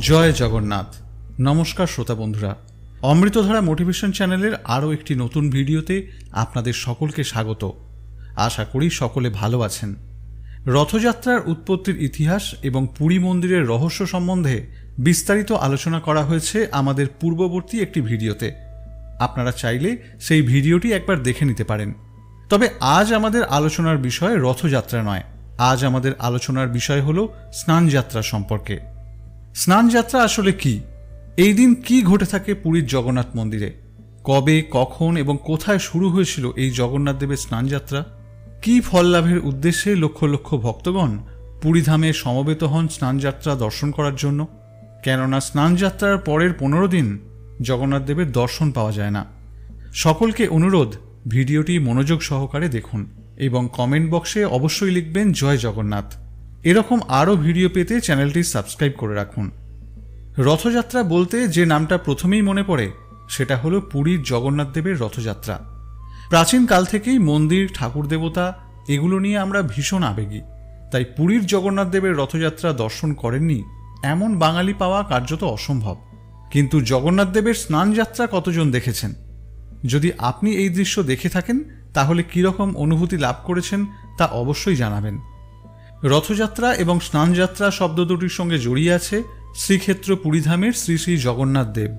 জয় জগন্নাথ। নমস্কার শ্রোতা বন্ধুরা, অমৃতধারা মোটিভেশন চ্যানেলের আরও একটি নতুন ভিডিওতে আপনাদের সকলকে স্বাগত। আশা করি সকলে ভালো আছেন। রথযাত্রার উৎপত্তির ইতিহাস এবং পুরী মন্দিরের রহস্য সম্বন্ধে বিস্তারিত আলোচনা করা হয়েছে আমাদের পূর্ববর্তী একটি ভিডিওতে। আপনারা চাইলে সেই ভিডিওটি একবার দেখে নিতে পারেন। তবে আজ আমাদের আলোচনার বিষয় রথযাত্রা নয়, আজ আমাদের আলোচনার বিষয় হল স্নানযাত্রা সম্পর্কে। স্নানযাত্রা আসলে কি? এই দিন কি ঘটে থাকে পুরীর জগন্নাথ মন্দিরে? কবে, কখন এবং কোথায় শুরু হয়েছিল এই জগন্নাথ দেবের স্নানযাত্রা? কি ফল লাভের উদ্দেশ্যে লক্ষ লক্ষ ভক্তগণ পুরীধামে সমবেত হন স্নানযাত্রা দর্শন করার জন্য? কেননা স্নানযাত্রার পরের 15 দিন জগন্নাথ দেবের দর্শন পাওয়া যায় না। সকলকে অনুরোধ, ভিডিওটি মনোযোগ সহকারে দেখুন এবং কমেন্ট বক্সে অবশ্যই লিখবেন জয় জগন্নাথ। এরকম আরও ভিডিও পেতে চ্যানেলটি সাবস্ক্রাইব করে রাখুন। রথযাত্রা বলতে যে নামটা প্রথমেই মনে পড়ে সেটা হলো পুরীর জগন্নাথ দেবের রথযাত্রা। প্রাচীন কাল থেকেই মন্দির, ঠাকুর দেবতা এগুলো নিয়ে আমরা ভীষণ আবেগী। তাই পুরীর জগন্নাথ দেবের রথযাত্রা দর্শন করেননি এমন বাঙালি পাওয়া কার্যত অসম্ভব। কিন্তু জগন্নাথ দেবের স্নানযাত্রা কতজন দেখেছেন? যদি আপনি এই দৃশ্য দেখে থাকেন তাহলে কীরকম অনুভূতি লাভ করেছেন তা অবশ্যই জানাবেন। রথযাত্রা এবং স্নানযাত্রা শব্দ দুটির সঙ্গে জড়িয়ে আছে শ্রীক্ষেত্র পুরীধামের শ্রী শ্রী জগন্নাথ দেব।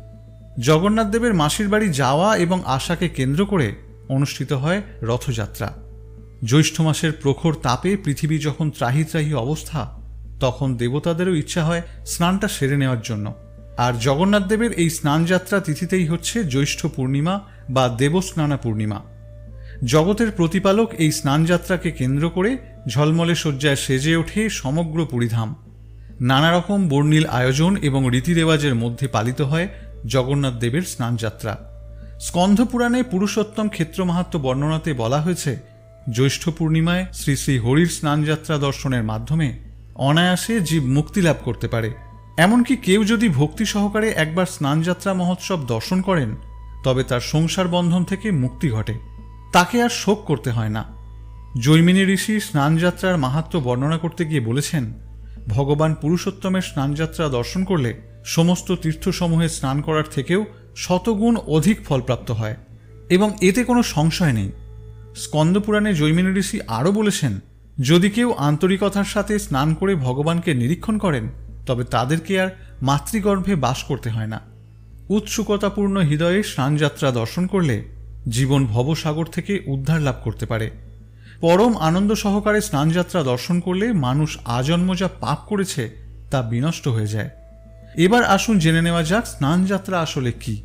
জগন্নাথ দেবের মাসির বাড়ি যাওয়া এবং আশাকে কেন্দ্র করে অনুষ্ঠিত হয় রথযাত্রা। জ্যৈষ্ঠ মাসের প্রখর তাপে পৃথিবী যখন ত্রাহি ত্রাহি অবস্থা, তখন দেবতাদেরও ইচ্ছা হয় স্নানটা সেরে নেওয়ার জন্য। আর জগন্নাথ দেবের এই স্নানযাত্রা তিথিতেই হচ্ছে জ্যৈষ্ঠ পূর্ণিমা বা দেবস্নানা পূর্ণিমা। জগতের প্রতিপালক এই স্নানযাত্রাকে কেন্দ্র করে ঝলমলে শয্যায় সেজে ওঠে সমগ্র পুরীধাম। নানা রকম বর্ণিল আয়োজন এবং রীতিরেওয়াজের মধ্যে পালিত হয় জগন্নাথ দেবের স্নানযাত্রা। স্কন্ধ পুরাণে পুরুষোত্তম ক্ষেত্র মাহাত্ম্য বর্ণনাতে বলা হয়েছে, জ্যৈষ্ঠ পূর্ণিমায় শ্রী শ্রী হরির স্নানযাত্রা দর্শনের মাধ্যমে অনায়াসে জীব মুক্তি লাভ করতে পারে। এমনকি কেউ যদি ভক্তি সহকারে একবার স্নানযাত্রা মহোৎসব দর্শন করেন তবে তার সংসার বন্ধন থেকে মুক্তি ঘটে, তাকে আর শোক করতে হয় না। জৈমিনী ঋষি স্নানযাত্রার মাহাত্ম্য বর্ণনা করতে গিয়ে বলেছেন, ভগবান পুরুষোত্তমের স্নানযাত্রা দর্শন করলে সমস্ত তীর্থসমূহে স্নান করার থেকেও শতগুণ অধিক ফলপ্রাপ্ত হয় এবং এতে কোনো সংশয় নেই। স্কন্দপুরাণে জৈমিনী ঋষি আরও বলেছেন, যদি কেউ আন্তরিকতার সাথে স্নান করে ভগবানকে নিরীক্ষণ করেন তবে তাদেরকে আর মাতৃগর্ভে বাস করতে হয় না। উৎসুকতাপূর্ণ হৃদয়ে স্নানযাত্রা দর্শন করলে জীবন ভবসাগর থেকে উদ্ধার লাভ করতে পারে। পরম আনন্দ সহকারে স্নানযাত্রা দর্শন করলে মানুষ আজন্ম যা পাপ করেছে তা বিনষ্ট হয়ে যায়। এবার আসুন জেনে নেওয়া যাক স্নানযাত্রা আসলে কি।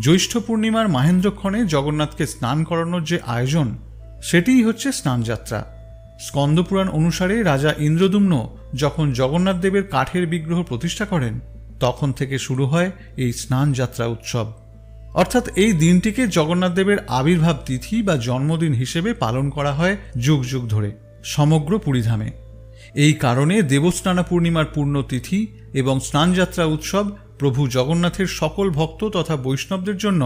জ্যৈষ্ঠ পূর্ণিমার মাহেন্দ্রক্ষণে জগন্নাথকে স্নান করানোর যে আয়োজন, সেটিই হচ্ছে স্নানযাত্রা। স্কন্দপুরাণ অনুসারে রাজা ইন্দ্রদ্যুম্ন যখন জগন্নাথ দেবের কাঠের বিগ্রহ প্রতিষ্ঠা করেন তখন থেকে শুরু হয় এই স্নানযাত্রা উৎসব। অর্থাৎ এই দিনটিকে জগন্নাথ দেবের আবির্ভাব তিথি বা জন্মদিন হিসেবে পালন করা হয় যুগ যুগ ধরে সমগ্র পুরীধামে। এই কারণে দেবস্নানা পূর্ণিমার পূর্ণতিথি এবং স্নানযাত্রা উৎসব প্রভু জগন্নাথের সকল ভক্ত তথা বৈষ্ণবদের জন্য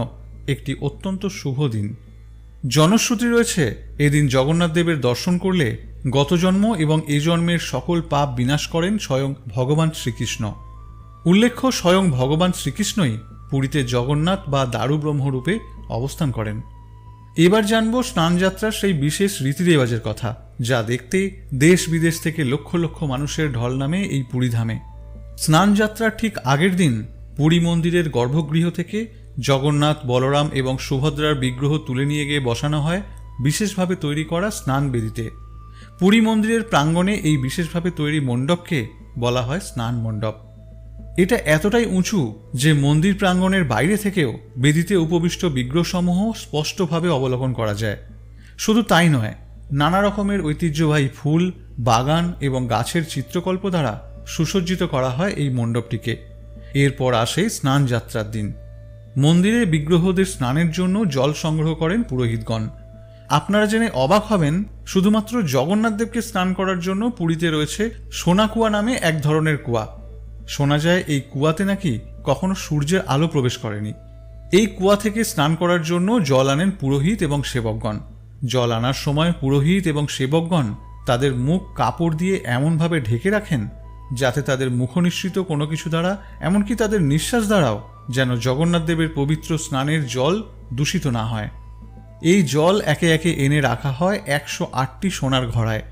একটি অত্যন্ত শুভ দিন। জনশ্রুতি রয়েছে, এদিন জগন্নাথ দেবের দর্শন করলে গত জন্ম এবং এ জন্মের সকল পাপ বিনাশ করেন স্বয়ং ভগবান শ্রীকৃষ্ণ। উল্লেখ্য, স্বয়ং ভগবান শ্রীকৃষ্ণই পুরীতে জগন্নাথ বা দারুব্রহ্মরূপে অবস্থান করেন। এবার জানব স্নানযাত্রার সেই বিশেষ রীতিরেওয়াজের কথা, যা দেখতে দেশ বিদেশ থেকে লক্ষ লক্ষ মানুষের ঢল নামে এই পুরীধামে। স্নানযাত্রার ঠিক আগের দিন পুরী মন্দিরের গর্ভগৃহ থেকে জগন্নাথ, বলরাম এবং সুভদ্রার বিগ্রহ তুলে নিয়ে গিয়ে বসানো হয় বিশেষভাবে তৈরি করা স্নান বেদিতে। পুরী মন্দিরের প্রাঙ্গণে এই বিশেষভাবে তৈরি মণ্ডপকে বলা হয় স্নান মণ্ডপ। এটা এতটাই উঁচু যে মন্দির প্রাঙ্গণের বাইরে থেকেও বেদিতে উপবিষ্ট বিগ্রহসমূহ স্পষ্টভাবে অবলোকন করা যায়। শুধু তাই নয়, নানা রকমের ঐতিহ্যবাহী ফুল, বাগান এবং গাছের চিত্রকল্প দ্বারা সুসজ্জিত করা হয় এই মণ্ডপটিকে। এরপর আসে স্নানযাত্রার দিন। মন্দিরে বিগ্রহদের স্নানের জন্য জল সংগ্রহ করেন পুরোহিতগণ। আপনারা জেনে অবাক হবেন, শুধুমাত্র জগন্নাথ দেবকে স্নান করার জন্য পুরীতে রয়েছে সোনা কুয়া নামে এক ধরনের কুয়া। শোনা যায় এই কুয়াতে নাকি কখনো সূর্যের আলো প্রবেশ করেনি। এই কুয়া থেকে স্নান করার জন্য জল আনেন পুরোহিত এবং সেবকগণ। জল আনার সময় পুরোহিত এবং সেবকগণ তাদের মুখ কাপড় দিয়ে এমনভাবে ঢেকে রাখেন যাতে তাদের মুখনিসৃত কোনো কিছু দ্বারা, এমনকি তাদের নিঃশ্বাস দ্বারাও যেন জগন্নাথ দেবের পবিত্র স্নানের জল দূষিত না হয়। এই জল একে একে এনে রাখা হয় 108টি সোনার ঘড়ায়।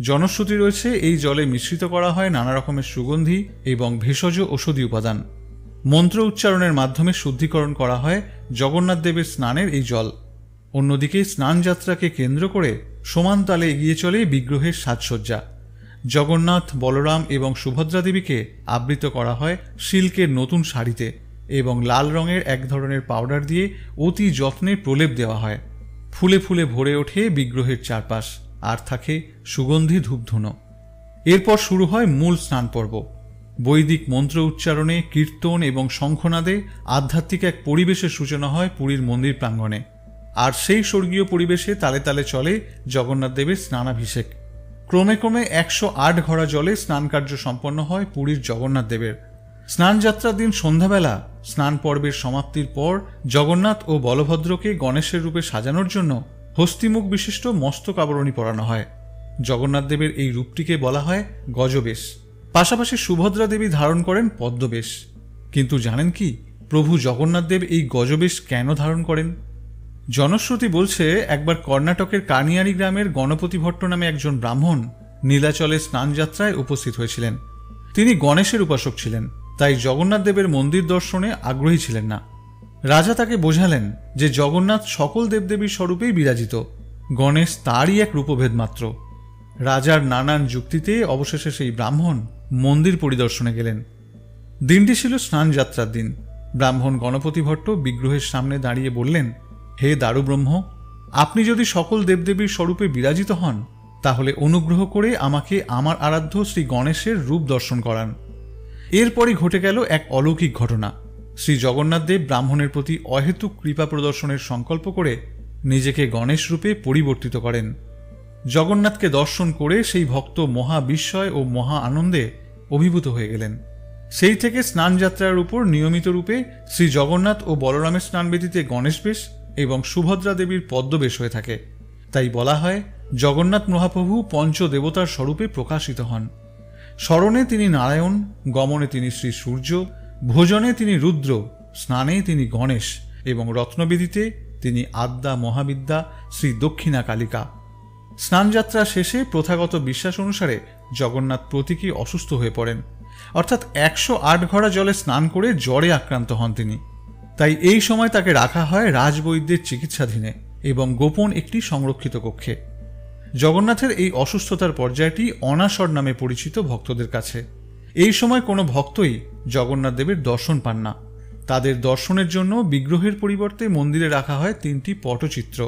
জনশ্রুতি রয়েছে এই জলে মিশ্রিত করা হয় নানা রকমের সুগন্ধি এবং ভেষজ ঔষধি উপাদান। মন্ত্র উচ্চারণের মাধ্যমে শুদ্ধিকরণ করা হয় জগন্নাথ দেবের স্নানের এই জল। অন্যদিকে স্নানযাত্রাকে কেন্দ্র করে সমান তালে এগিয়ে চলে বিগ্রহের সাজসজ্জা। জগন্নাথ, বলরাম এবং সুভদ্রা দেবীকে আবৃত করা হয় সিল্কের নতুন শাড়িতে এবং লাল রঙের এক ধরনের পাউডার দিয়ে অতি যত্নে প্রলেপ দেওয়া হয়। ফুলে ফুলে ভরে ওঠে বিগ্রহের চারপাশ, আর থাকে সুগন্ধি ধূপধুনো। এরপর শুরু হয় মূল স্নান পর্ব। বৈদিক মন্ত্র উচ্চারণে, কীর্তন এবং শঙ্খনাদে আধ্যাত্মিক এক পরিবেশের সূচনা হয় পুরীর মন্দির প্রাঙ্গণে। আর সেই স্বর্গীয় পরিবেশে তালে তালে চলে জগন্নাথ দেবের স্নানাভিষেক। ক্রমে ক্রমে 108 ঘড়া জলে স্নান কার্য সম্পন্ন হয় পুরীর জগন্নাথ দেবের। স্নানযাত্রার দিন সন্ধ্যাবেলা স্নান পর্বের সমাপ্তির পর জগন্নাথ ও বলভদ্রকে গণেশের রূপে সাজানোর জন্য হস্তিমুখ বিশিষ্ট মস্তক আবরণী পরানো হয়। জগন্নাথ দেবের এই রূপটিকে বলা হয় গজবেশ। পাশাপাশি সুভদ্রা দেবী ধারণ করেন পদ্মবেশ। কিন্তু জানেন কি, প্রভু জগন্নাথ দেব এই গজবেশ কেন ধারণ করেন? জনশ্রুতি বলছে, একবার কর্ণাটকের কানিয়ারি গ্রামের গণপতি ভট্ট নামে একজন ব্রাহ্মণ নীলাচলে স্নানযাত্রায় উপস্থিত হয়েছিলেন। তিনি গণেশের উপাসক ছিলেন, তাই জগন্নাথ দেবের মন্দির দর্শনে আগ্রহী ছিলেন না। রাজা তাকে বোঝালেন যে জগন্নাথ সকল দেবদেবীর স্বরূপেই বিরাজিত, গণেশ তারই এক রূপভেদ মাত্র। রাজার নানান যুক্তিতে অবশেষে সেই ব্রাহ্মণ মন্দির পরিদর্শনে গেলেন। দিনটি ছিল স্নানযাত্রার দিন। ব্রাহ্মণ গণপতি ভট্ট বিগ্রহের সামনে দাঁড়িয়ে বললেন, হে দারুব্রহ্ম, আপনি যদি সকল দেবদেবীর স্বরূপে বিরাজিত হন, তাহলে অনুগ্রহ করে আমাকে আমার আরাধ্য শ্রী গণেশের রূপ দর্শন করান। এরপরই ঘটে গেল এক অলৌকিক ঘটনা। শ্রী জগন্নাথ দেব ব্রাহ্মণের প্রতি অহেতুক কৃপা প্রদর্শনের সংকল্প করে নিজেকে গণেশ রূপে পরিবর্তিত করেন। জগন্নাথকে দর্শন করে সেই ভক্ত মহা বিস্ময় ও মহা আনন্দে অভিভূত হয়ে গেলেন। সেই থেকে স্নানযাত্রার উপর নিয়মিত রূপে শ্রী জগন্নাথ ও বলরামের স্নানবেদিতে গণেশ বেশ এবং সুভদ্রা দেবীর পদ্মবেশ হয়ে থাকে। তাই বলা হয়, জগন্নাথ মহাপ্রভু পঞ্চদেবতার স্বরূপে প্রকাশিত হন। স্মরণে তিনি নারায়ণ, গমনে তিনি শ্রী সূর্য, ভোজনে তিনি রুদ্র, স্নানে তিনি গণেশ এবং রত্নবেদিতে তিনি আদ্যা মহাবিদ্যা শ্রী দক্ষিণা কালিকা। স্নানযাত্রা শেষে প্রথাগত বিশ্বাস অনুসারে জগন্নাথ প্রতীকী অসুস্থ হয়ে পড়েন, অর্থাৎ 108 ঘড়া জলে স্নান করে জ্বরে আক্রান্ত হন তিনি। তাই এই সময় তাকে রাখা হয় রাজবৈদ্যের চিকিৎসাধীনে এবং গোপন একটি সংরক্ষিত কক্ষে। জগন্নাথের এই অসুস্থতার পর্যায়টি অনাসর নামে পরিচিত ভক্তদের কাছে। এই সময় কোনো ভক্তই জগন্নাথ দেবের দর্শন পান না। তাদের দর্শনের জন্য বিগ্রহের পরিবর্তে মন্দিরে রাখা হয় 3টি পটচিত্র।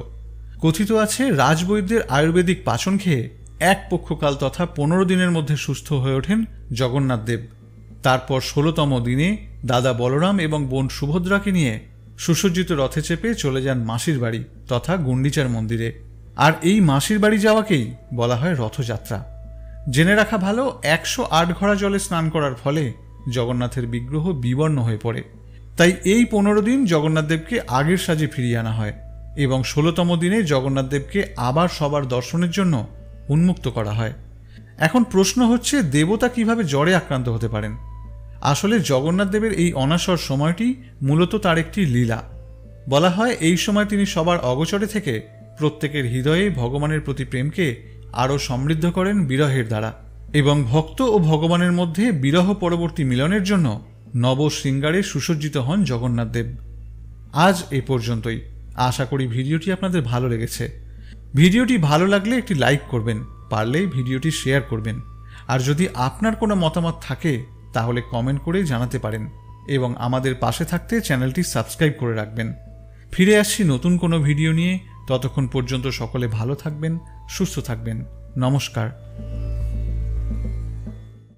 কথিত আছে, রাজবৈদ্যের আয়ুর্বেদিক পাচন খেয়ে এক পক্ষকাল তথা 15 দিনের মধ্যে সুস্থ হয়ে ওঠেন জগন্নাথ দেব। তারপর 16তম দিনে দাদা বলরাম এবং বোন সুভদ্রাকে নিয়ে সুসজ্জিত রথে চেপে চলে যান মাসির বাড়ি তথা গুন্ডিচার মন্দিরে। আর এই মাসির বাড়ি যাওয়াকেই বলা হয় রথযাত্রা। জেনে রাখা ভালো, 108 ঘড়া জলে স্নান করার ফলে জগন্নাথের বিগ্রহ বিবর্ণ হয়ে পড়ে। তাই এই 15 দিন জগন্নাথ দেবকে আগের সাজে ফিরিয়ে আনা হয় এবং 16তম দিনে জগন্নাথ দেবকে আবার সবার দর্শনের জন্য উন্মুক্ত করা হয়। এখন প্রশ্ন হচ্ছে, দেবতা কিভাবে জ্বরে আক্রান্ত হতে পারেন? আসলে জগন্নাথ দেবের এই অনাসর সময়টি মূলত তার একটি লীলা। বলা হয়, এই সময় তিনি সবার অগোচরে থেকে প্রত্যেকের হৃদয়ে ভগবানের প্রতি প্রেমকে আরও সমৃদ্ধ করেন বিরহের দ্বারা এবং ভক্ত ও ভগবানের মধ্যে বিরহ পরবর্তী মিলনের জন্য নব শৃঙ্গারে সুসজ্জিত হন জগন্নাথ দেব। আজ এ পর্যন্তই। আশা করি ভিডিওটি আপনাদের ভালো লেগেছে। ভিডিওটি ভালো লাগলে একটি লাইক করবেন, পারলে ভিডিওটি শেয়ার করবেন। আর যদি আপনার কোনো মতামত থাকে তাহলে কমেন্ট করে জানাতে পারেন এবং আমাদের পাশে থাকতে চ্যানেলটি সাবস্ক্রাইব করে রাখবেন। ফিরে আসছি নতুন কোনো ভিডিও নিয়ে। ততক্ষণ পর্যন্ত সকলে ভালো থাকবেন, সুস্থ থাকবেন। নমস্কার।